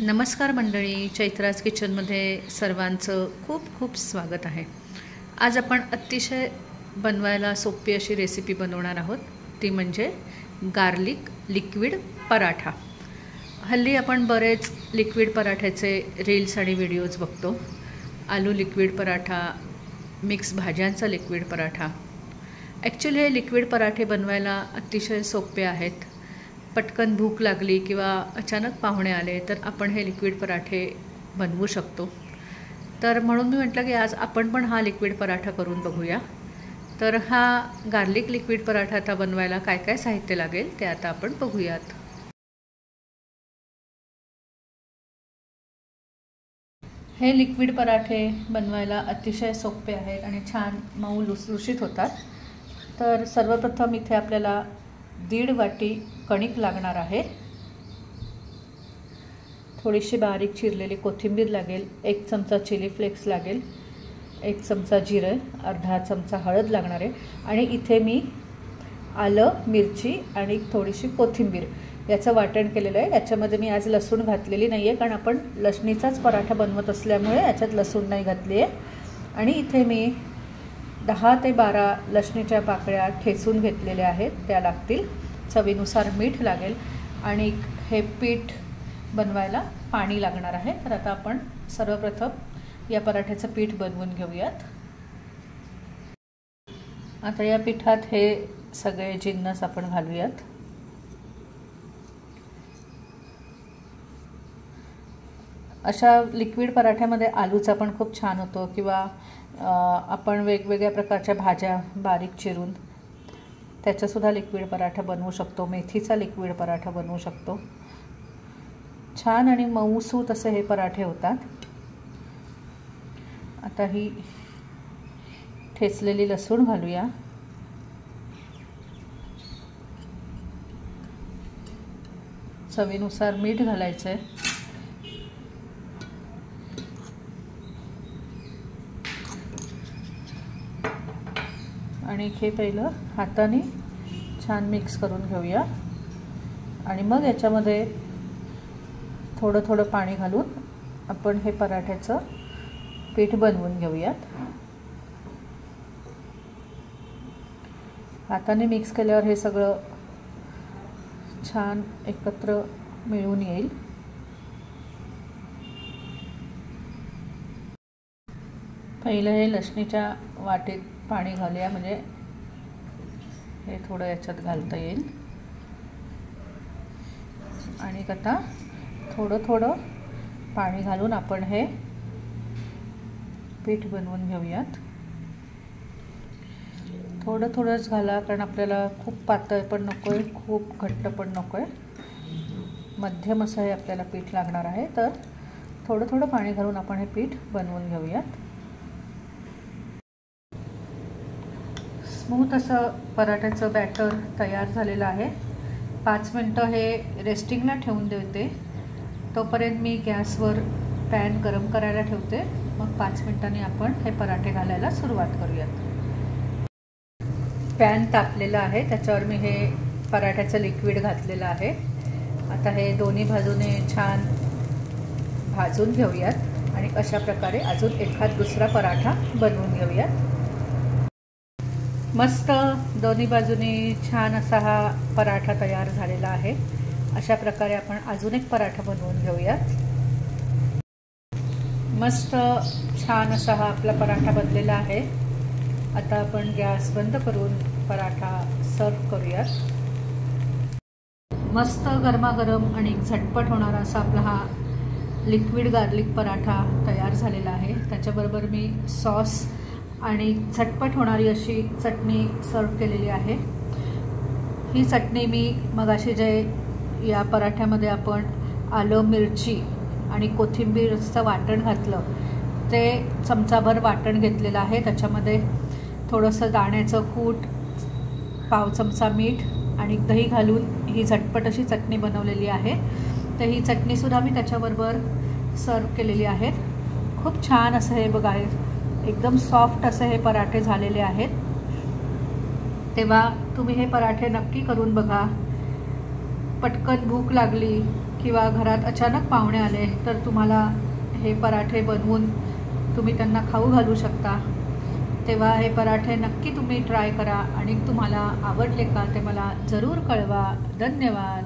नमस्कार मंडळी, चैत्राज किचनमध्ये सर्वांचं खूप खूप स्वागत आहे। आज आपण अतिशय बनवायला सोपी अशी रेसिपी बनवणार आहोत, ती म्हणजे गार्लिक लिक्विड पराठा। हल्ली आपण बरेच लिक्विड पराठ्याचे रील्स आणि व्हिडिओज बघतो। आलू लिक्विड पराठा, मिक्स भाज्यांचा लिक्विड पराठा। ॲक्च्युली हे लिक्विड पराठे बनवायला अतिशय सोपे आहेत। पटकन भूक लागली किंवा अचानक पाहुणे आले तर आपण हे लिक्विड पराठे बनवू शकतो। तर म्हणून मी म्हटलं की आज आपण पण हा लिक्विड पराठा करून बघूया। तर हा गार्लिक लिक्विड पराठा आता बनवायला काय काय साहित्य लागेल ते आता आपण बघूयात। हे लिक्विड पराठे बनवायला अतिशय सोपे आहेत आणि छान मऊ लुसलुशीत होतात। तर सर्वप्रथम इथे आपल्याला 1.5 वाटी कणिक लागणार आहे। थोडीशी बारीक चिरलेली कोथिंबीर लागेल, 1 चमचा चिली फ्लेक्स लागेल, 1 चमचा जिरे, अर्धा चमचा हळद लागणार आहे आणि इथे मी आलं, मिरची आणि थोडीशी कोथिंबीर याचं वाटण केलेलं आहे। याच्यामध्ये मी आज लसूण घातलेली नाही आहे, कारण आपण लसणीचाच पराठा बनवत असल्यामुळे याच्यात लसूण नाही घातली आहे। आणि इथे मी 10 ते 12 लसणीच्या पाकळ्या ठेचून घेतलेल्या आहेत, त्या लागतील। चवीनुसार मीठ लागेल आणि हे पीठ बनवायला पाणी लागणार आहे। तर आता आपण सर्वप्रथम या पराठ्याचं पीठ बनवून घेऊयात। आता या पिठात हे सगळे जिन्नस आपण घालूयात। अशा लिक्विड पराठ्यामध्ये आलूचा पण खूप छान होतो किंवा आपण वेगवेगळ्या प्रकारच्या भाज्या बारीक चिरून त्याचासुद्धा लिक्विड पराठा बनवू शकतो। मेथीचा लिक्विड पराठा बनवू शकतो। छान आणि मऊसूत असे हे पराठे होतात। आता ही ठेचलेली लसूण घालूया। चवीनुसार मीठ घालायचं आहे। आणि हे पहिलं हाताने छान मिक्स करून घेऊया आणि मग याच्यामध्ये थोडं थोडं पाणी घालून आपण हे पराठ्याचं पीठ बनवून घेऊयात। हाताने मिक्स केल्यावर हे सगळं छान एकत्र मिळून येईल। पहिलं हे लसणीच्या वाटीत पाणी घालूया, म्हणजे हे थोडं याच्यात घालता येईल। आणि आता थोडं थोडं पाणी घालून आपण हे पीठ बनवून घेऊयात। थोडं थोडंच घाला, कारण आपल्याला खूप पातळ पण नको आहे, खूप घट्ट पण नको आहे। मध्यम असं हे आपल्याला पीठ लागणार आहे। तर थोडं थोडं पाणी घालून आपण हे पीठ बनवून घेऊयात। स्मूथ असं पराठ्याचं बॅटर तयार झालेलं आहे। 5 मिनटं हे रेस्टिंगला ठेवून देते। तोपर्यंत मी गॅसवर पॅन गरम करायला ठेवते। मग 5 मिनिटांनी आपण हे पराठे घालायला सुरुवात करूयात। पॅन तापलेला आहे, त्याच्यावर मी हे पराठ्याचं लिक्विड घातलेलं आहे। आता हे दोन्ही बाजूने छान भाजून घेऊयात आणि अशा प्रकारे अजून एखाद दुसरा पराठा बनवून घेऊयात। मस्त दोन्ही बाजूने छान असा हा पराठा तयार झालेला आहे। अशा प्रकारे आपण अजून एक पराठा बनवून घेऊयात। मस्त छान असा हा आपला पराठा बनलेला आहे। आता आपण गॅस बंद करून पराठा सर्व करूयात। मस्त गरमागरम आणि झटपट होणारा असा आपला हा लिक्विड गार्लिक पराठा तयार झालेला आहे। त्याच्याबरोबर मी सॉस आणि झटपट होणारी अशी चटणी सर्व केलेली आहे। ही चटणी मी मगाशी जे या पराठ्यामध्ये आपण आलं, मिरची आणि कोथिंबीरचं वाटण घातलं, ते चमचाभर वाटण घेतलेलं आहे। त्याच्यामध्ये थोडंसं दाण्याचं कूट, पाव चमचा मीठ आणि दही घालून ही झटपट अशी चटणी बनवलेली आहे। तर ही चटणीसुद्धा मी त्याच्याबरोबर सर्व केलेली आहे। खूप छान असं हे बघा, एकदम सॉफ्ट असे हे पराठे झालेले आहेत। तेव्हा तुम्ही हे पराठे नक्की करून बघा। पटकन भूक लागली किंवा घरात अचानक पाहुणे आले तर तुम्हाला हे पराठे बनवून तुम्ही त्यांना खाऊ घालू शकता। तेव्हा हे पराठे नक्की तुम्ही ट्राय करा आणि तुम्हाला आवडले का ते मला जरूर कळवा। धन्यवाद।